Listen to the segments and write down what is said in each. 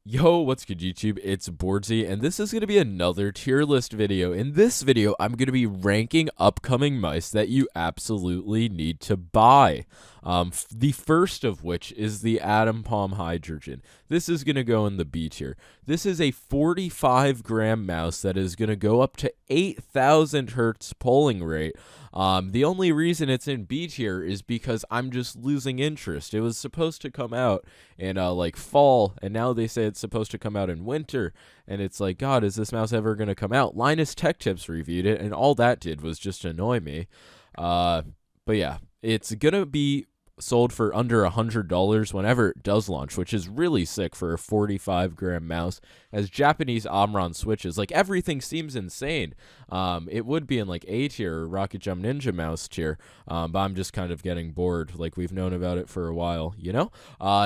Yo, what's good YouTube? It's boardzy, and this is going to be another tier list video. In this video, I'm going to be ranking upcoming mice that you absolutely need to buy. The first of which is the Atom Palm Hydrogen. This is going to go in the B tier. This is a 45-gram mouse that is going to go up to 8,000 hertz polling rate. The only reason it's in B tier is because I'm just losing interest. It was supposed to come out in like fall, and now they say it's supposed to come out in winter, and it's like, God, is this mouse ever going to come out? Linus Tech Tips reviewed it, and all that did was just annoy me. But yeah, it's going to be sold for under $100 whenever it does launch, which is really sick for a 45-gram mouse. As Japanese Omron switches, like, everything seems insane. It would be in like A tier or Rocket Jump Ninja mouse tier, but I'm just kind of getting bored. Like, we've known about it for a while, you know?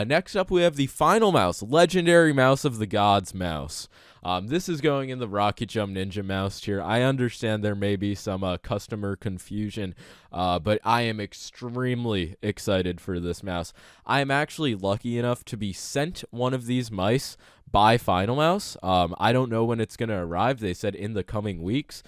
Next up, we have the Finalmouse, legendary mouse of the gods mouse. This is going in the Rocket Jump Ninja mouse tier. I understand there may be some customer confusion, but I am extremely excited for this mouse. I am actually lucky enough to be sent one of these mice by Finalmouse. I don't know when it's going to arrive. They said in the coming weeks.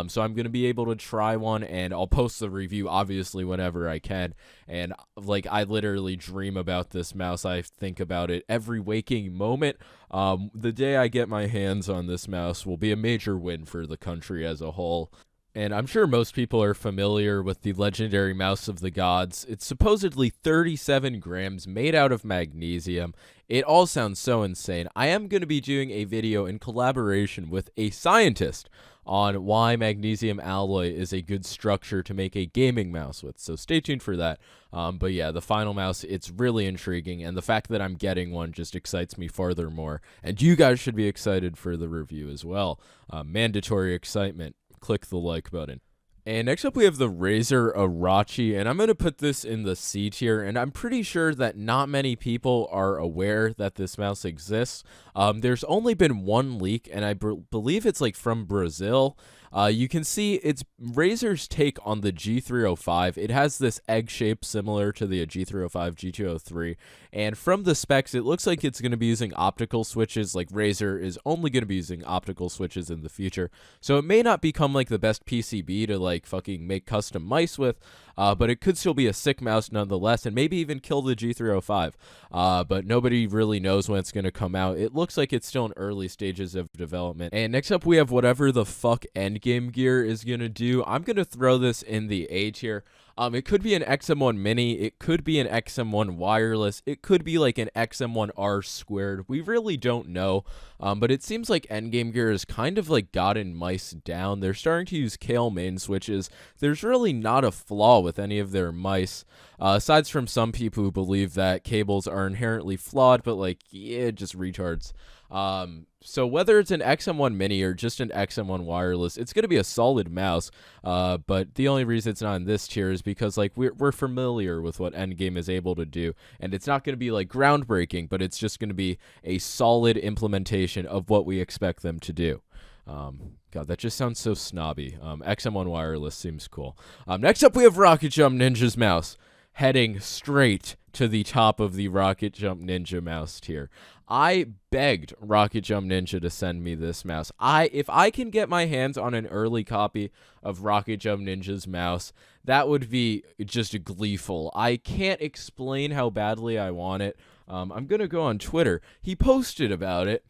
So I'm going to be able to try one, and I'll post the review, obviously, whenever I can. And, like, I literally dream about this mouse. I think about it every waking moment. The day I get my hands on this mouse will be a major win for the country as a whole. And I'm sure most people are familiar with the legendary mouse of the gods. It's supposedly 37 grams, made out of magnesium. It all sounds so insane. I am going to be doing a video in collaboration with a scientist on why magnesium alloy is a good structure to make a gaming mouse with, so stay tuned for that. But yeah, the Finalmouse, it's really intriguing, and the fact that I'm getting one just excites me furthermore. And you guys should be excited for the review as well. Mandatory excitement. Click the like button. And next up, we have the Razer Arachi, and I'm going to put this in the C tier, and I'm pretty sure that not many people are aware that this mouse exists. There's only been one leak, and I believe it's like from Brazil. You can see it's Razer's take on the G305. It has this egg shape similar to the G305, G203, and from the specs, it looks like it's going to be using optical switches. Like, Razer is only going to be using optical switches in the future, so it may not become like the best PCB to like fucking make custom mice with, but it could still be a sick mouse nonetheless, and maybe even kill the G305. But nobody really knows when it's going to come out. It looks like it's still in early stages of development. And next up, we have whatever the fuck Endgame gear is going to do. I'm going to throw this in the A tier. It could be an XM1 Mini, it could be an XM1 Wireless, it could be like an XM1R squared. We really don't know, but it seems like Endgame gear has kind of like gotten mice down. They're starting to use Kale main switches. There's really not a flaw with any of their mice, aside from some people who believe that cables are inherently flawed, but like, yeah, just retards. So whether it's an XM1 Mini or just an XM1 Wireless, it's going to be a solid mouse, but the only reason it's not in this tier is because, like, we're familiar with what Endgame is able to do, and it's not going to be, like, groundbreaking, but it's just going to be a solid implementation of what we expect them to do. God, that just sounds so snobby. XM1 Wireless seems cool. Next up, we have Rocket Jump Ninja's mouse, heading straight to the top of the Rocket Jump Ninja mouse tier. I begged Rocket Jump Ninja to send me this mouse. If I can get my hands on an early copy of Rocket Jump Ninja's mouse, that would be just gleeful. I can't explain how badly I want it. I'm going to go on Twitter. He posted about it.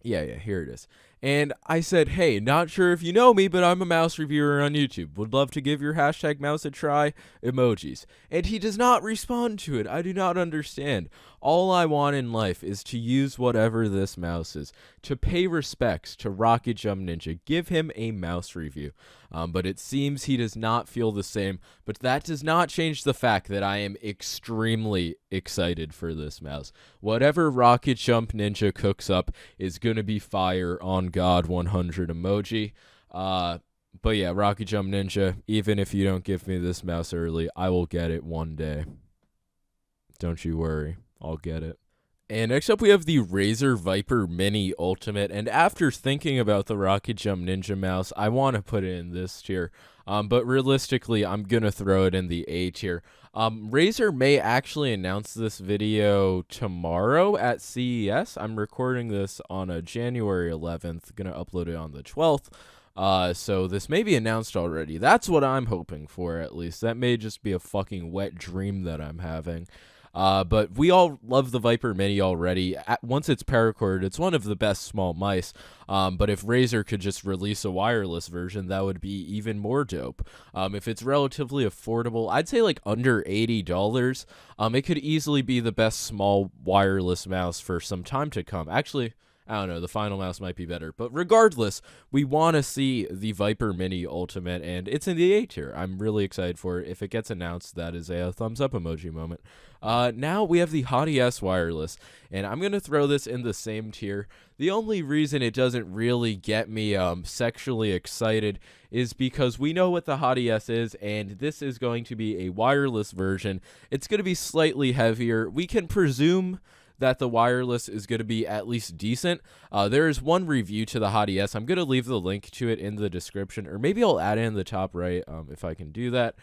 Yeah, here it is. And I said, hey, not sure if you know me, but I'm a mouse reviewer on YouTube. Would love to give your hashtag mouse a try. Emojis. And he does not respond to it. I do not understand. All I want in life is to use whatever this mouse is, to pay respects to Rocket Jump Ninja, give him a mouse review. But it seems he does not feel the same, but that does not change the fact that I am extremely excited for this mouse. Whatever Rocket Jump Ninja cooks up is going to be fire on God 100 emoji. But yeah, Rocket Jump Ninja, even if you don't give me this mouse early, I will get it one day. Don't you worry. I'll get it. And next up, we have the Razer Viper Mini Ultimate. And after thinking about the Rocket Jump Ninja mouse, I want to put it in this tier. But realistically, I'm going to throw it in the A tier. Razer may actually announce this video tomorrow at CES. I'm recording this on January 11th, going to upload it on the 12th. So this may be announced already. That's what I'm hoping for, at least. That may just be a fucking wet dream that I'm having. But we all love the Viper Mini already. Once it's paracorded, it's one of the best small mice. But if Razer could just release a wireless version, that would be even more dope. If it's relatively affordable, I'd say like under $80, it could easily be the best small wireless mouse for some time to come. Actually, I don't know, the Finalmouse might be better. But regardless, we want to see the Viper Mini Ultimate, and it's in the A tier. I'm really excited for it. If it gets announced, that is a thumbs up emoji moment. Now we have the Hotties Wireless, and I'm going to throw this in the same tier. The only reason it doesn't really get me sexually excited is because we know what the Hotties is, and this is going to be a wireless version. It's going to be slightly heavier. We can presume that the wireless is going to be at least decent. There is one review to the Hotties. I'm going to leave the link to it in the description, or maybe I'll add it in the top right if I can do that.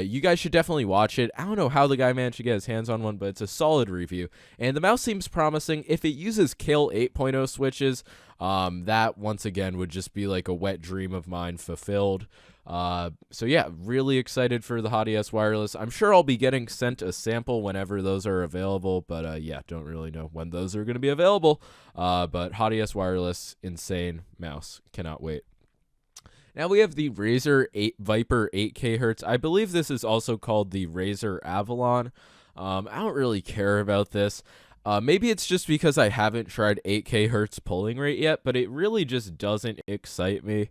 You guys should definitely watch it. I don't know how the guy managed to get his hands on one, but it's a solid review. And the mouse seems promising. If it uses Kill 8.0 switches, that once again would just be like a wet dream of mine fulfilled. So yeah, really excited for the Hotties Wireless. I'm sure I'll be getting sent a sample whenever those are available, but yeah, don't really know when those are going to be available. But Hotties Wireless, insane mouse. Cannot wait. Now we have the Razer Viper 8K Hertz. I believe this is also called the Razer Avalon. I don't really care about this. Maybe it's just because I haven't tried 8K Hertz pulling rate yet, but it really just doesn't excite me.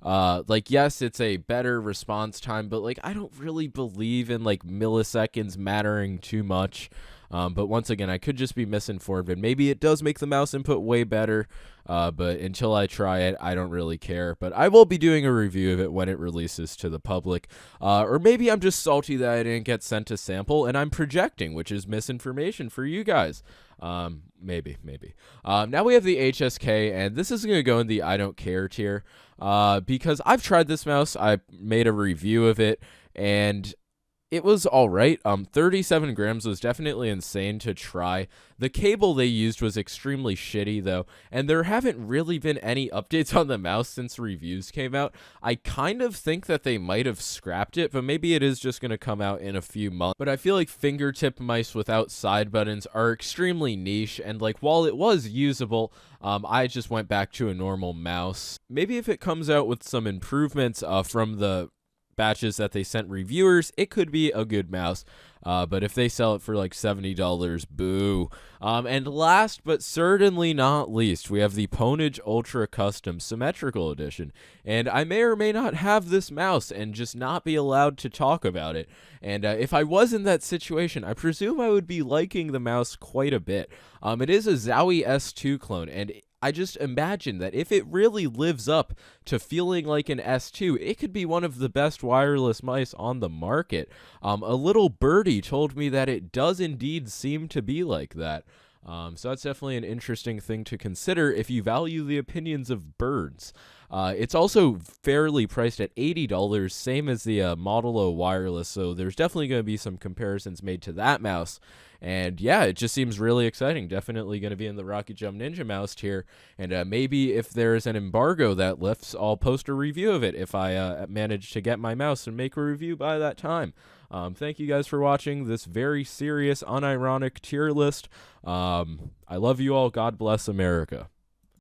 Like, yes, it's a better response time, but like, I don't really believe in like milliseconds mattering too much. But once again, I could just be misinformed, and maybe it does make the mouse input way better. But until I try it, I don't really care. But I will be doing a review of it when it releases to the public. Or maybe I'm just salty that I didn't get sent a sample, and I'm projecting, which is misinformation for you guys. Maybe. Now we have the HSK, and this is going to go in the I don't care tier. Because I've tried this mouse. I made a review of it, and it was all right. 37 grams was definitely insane to try. The cable they used was extremely shitty, though, and there haven't really been any updates on the mouse since reviews came out. I kind of think that they might have scrapped it, but maybe it is just going to come out in a few months. But I feel like fingertip mice without side buttons are extremely niche, and like while it was usable, I just went back to a normal mouse. Maybe if it comes out with some improvements from the batches that they sent reviewers, it could be a good mouse. But if they sell it for like $70, boo. And last but certainly not least, we have the PWnage Ultra Custom Symmetrical Edition. And I may or may not have this mouse and just not be allowed to talk about it. And if I was in that situation, I presume I would be liking the mouse quite a bit. It is a Zowie S2 clone, and I just imagine that if it really lives up to feeling like an S2, it could be one of the best wireless mice on the market. A little birdie told me that it does indeed seem to be like that. So that's definitely an interesting thing to consider if you value the opinions of birds. It's also fairly priced at $80, same as the Model O Wireless, so there's definitely going to be some comparisons made to that mouse. And yeah, it just seems really exciting. Definitely going to be in the Rocket Jump Ninja mouse tier. And maybe if there's an embargo that lifts, I'll post a review of it if I manage to get my mouse and make a review by that time. Thank you guys for watching this very serious, unironic tier list. I love you all. God bless America.